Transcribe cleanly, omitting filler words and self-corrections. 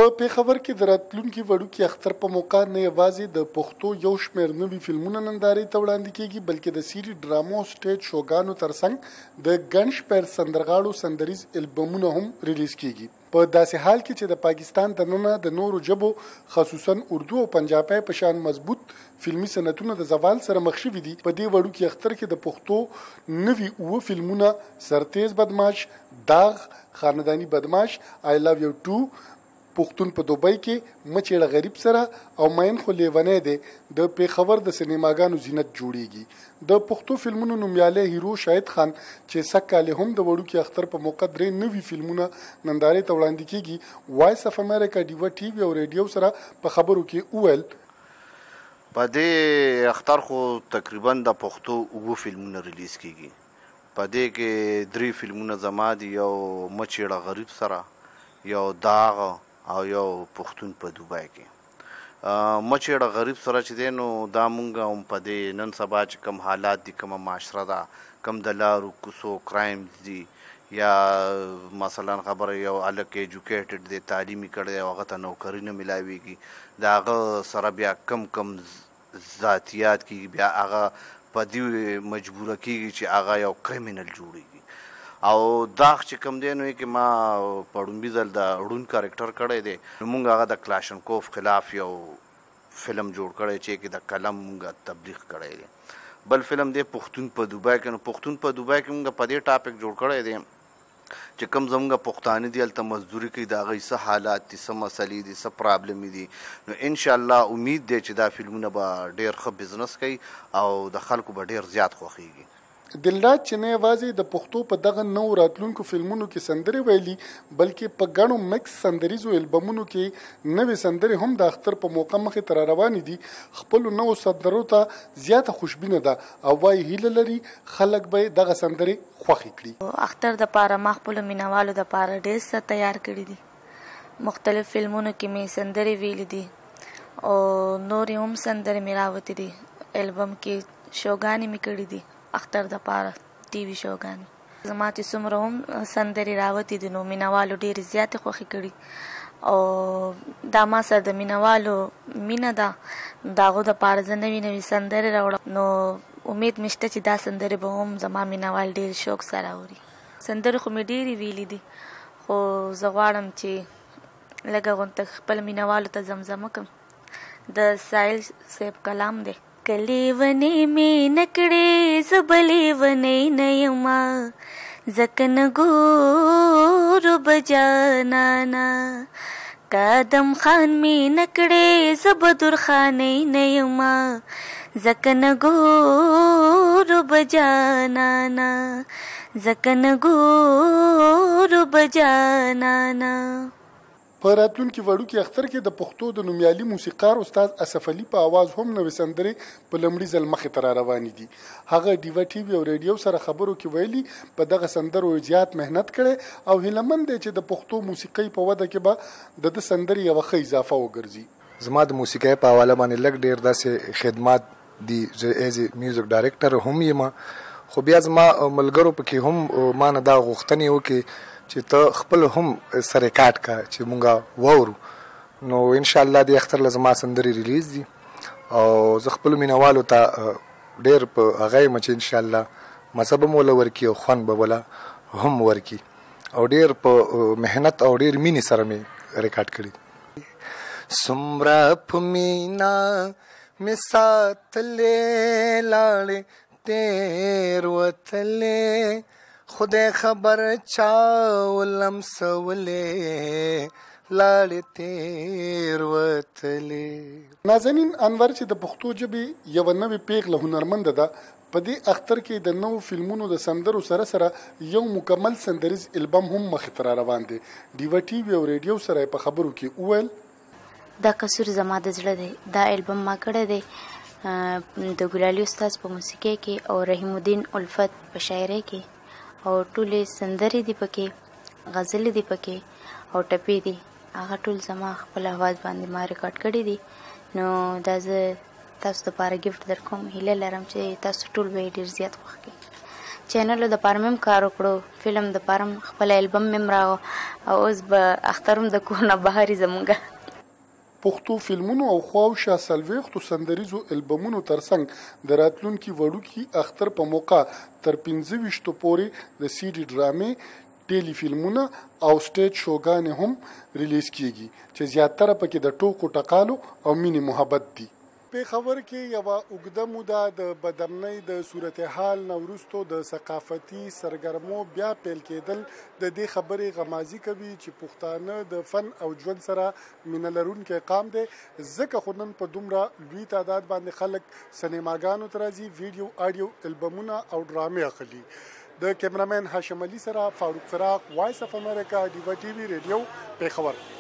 په پیښور کې د راتلونکي وړوکي اختر په موقع نه یوازې د پښتو یو شمېر نوي فلمونه نندارې ته وړاندې کیږي بلکې د سیري ډرامو او سټیج شوګانو ترڅنګ د ګڼ شمېر سندرغاړو سندریز البمونه هم ریلیز کیږي په داسې حال کې چې د پاکستان دننه د نورو ژبو خصوصا اردو او پنجابي په شان مضبوط فلمي صنعتونه د زوال سره مخ شوي دي په دې وړوکي اختر کې د پښتو نوي اوه فلمونه سرتیز بدماش داغ خاندانی بدماش آی لو یو 2 پښتون په دوبۍ کې مچېړه غریب سره او مین خو لیونی دی د پیښور د سینماګانو زینت جوړیږي د پښتو فلمونو نومیالی هیرو شاهد خان چې سږ کال هم د وړوکي اختر په موقع 3 نوي فلمونه نندارې ته وړاندې کیږي وایس اف امریکا ډیوا ټي وي او ریډیو سره په خبرو کې وویل په دې اختر خو تقریبا د پښتو اوه فلمونه ریلیز کیږي په دې کې 3 فلمونه زما دي یو مچېړه غریب سره یو داغ او یو پښتون په دوبۍ کې مچېړه غریب سره چې دی نو دا مونږ هم په دې نن سبا چې کوم حالات دي کومه معاشره ده کوم د لارو کوڅو کرایم دي یا مثلا خبره یو هلک ایجوکیټډ دی تعلیمي کړی دی او هغه ته نوکري نه میلاویږي د هغه سره بیا کم ذاتیات کېږي بیا هغه په دې مجبوره کېږي چې هغه یو کریمینل جوړیږي او داغ چې کوم دی نو کې ما په ړومبي ځل د ړوند کریکټر کړی دی نو مونږ هغه د کلاشنکوف خلاف یو فلم جوړ کړی چې کې د قلم مونږ تبلیغ کړی دی بل فلم دی پښتون په دوبۍ کې نو پښتون په دوبۍ کې مونږ په دې ټاپک جوړ کړی دی چې کوم زموږ پښتانه دي هلته مزدوري کوي د هغوی څه حالات دي څه مسلې دي څه پرابلمې دي نو انشاءالله امید دی چې دا فلمونه به ډېر ښه بزنس کوي او د خلکو به ډېر زیات خوښیږي دلراج چې نه یوازې د پښتو په دغه نوو راتلونکو فلمونو کې سندرې ویلي بلکې په ګڼو مکس سندریزو البمونو کې نوې سندرې هم د اختر په موقع مخې ته را روانې دي خپلو نوو سندرو ته زیاته خوشبینه ده او وایي هیله لري خلک به دغه سندرې خوښې کړي اختر دپاره ما خپلو مینهوالو دپاره ډېر څه تیار کړي دي مختلف فلمونو کې مې سندرې ویلي دي او نورې هم سندرې مې راوتې دي البم کې شوګانې مې کړي دي اختر د پاره ټي وي شوګانې زما چې څومره هم سندرې راوتې دي نو مینهوالو ډېرې زیاتې خوښې کړي او دا ما سره د مینهوالو مینه ده د هغو دپاره زه نوي نوي سندرې راوړم نو امید مې شته چې دا سندرې به هم زما مینهوال ډېر شوق سره اوري سندرې خو مې ډېرې ویلي دي خو زه غواړم چې لږه غونته خپل مینهوالو ته زمزمه کړم د ساحل صاحب کلام دی کلیونی می نکړې زبلیونی نیما زکن ګورو بجانانا قدم خان می نکړې زبدر خانی نیما زکن ګورو بجانانا زکن ګورو بجانانا په راتلونکي وړوکي اختر کې د پښتو د نومیالي موسیقار استاد اسف علي په आवाज هم نوې سندرې په لومړي ځل مخې ته را روانې دي هغه ډیوا ټي وي او ریډیو سره خبرو کې ویلي په دغه سندرو زیات مهنت کړي او هیلهمند دی چې د پښتو موسیقۍ په وده کې به د سندرې یوه ښه اضافه وګرځي زما د موسیقۍ په حواله باندې لږ ډېر داسې خدمات دي ایز میوزیک ډایرکټر هم یم خو بیا زما ملګرو پکې هم ما نه دا غوښتنې وکړي چې ته خپل هم سره ریکارډ کا چې مونږه وورو نو ان شاء الله د اختر لزما سندري ریلیز دي او زه خپل مینوالو ته ډېر په هغه مچ ان شاء الله مذهب مولا ورکی او خوان به ولا هم ورکی او ډېر په مهنت او ډېر مینې سره مې ریکارډ کړی سمرا پمینا می ساتلې لاړې تیر وتلې خدای خبر چاولم سولې لاړې تیر وتلې نازنین انور چې د پښتو ژبې یوه نوې پیغله هنرمنده ده په دې اختر کې د نوو فلمونو د سندرو سره سره یو مکمل سندریز البم هم مخې ته را روان دی ډیوا ټي وي او ریډیو سره په خبرو کې وویل دا قصور زما د زړه دی دا البم ما کړی دی د ګلالي استاد په موسیقۍ کې او رحیم الدین الفت په شاعرۍ کې او ټولې سندرې دي پکې غزلې دي پکې او ټپې دي هغه ټول زما خپل آواز باندې ما ریکارډ کړي دي نو دا زه تاسو دپاره ګفټ در کوم هیله لرم چې تاسو ټول به یې ډېر زیات خوښ کړئ چینلو د پاره مې کار وکړو، فلم د پاره خپل البم مې راغو او اوس به اخترم د کور نه بهر زمونږ. پښتو فلمونو او خواوشا څلوېښتو سندریزو البمونو ترڅنګ د راتلونکي وړوکي اختر په موقع تر 15 پورې د سی ډي ډرامې، ټیلی فلمونه او سټیج شوګانې هم ریلیز کیږي چې زیاتره پکې د ټوکو ټکالو او مینې محبت دي. پېښور کې یوه اوږده موده د بدامنۍ د صورتحال نه وروستو د ثقافتي سرګرمو بیا پیل کېدل د دې خبرې غمازي کوي چې پښتانه د فن او ژوند سره مینه لرونکی قام دی، ځکه خو نن په دومره لوی تعداد باندې خلک سینماګانو ته راځي، ویډیو آډیو البمونه او ډرامې اخلي. د کیمرامین هاشم علي سره فاروق فراق، وایس اف امریکا، ډیوا ټي وي، ریډیو پېښور.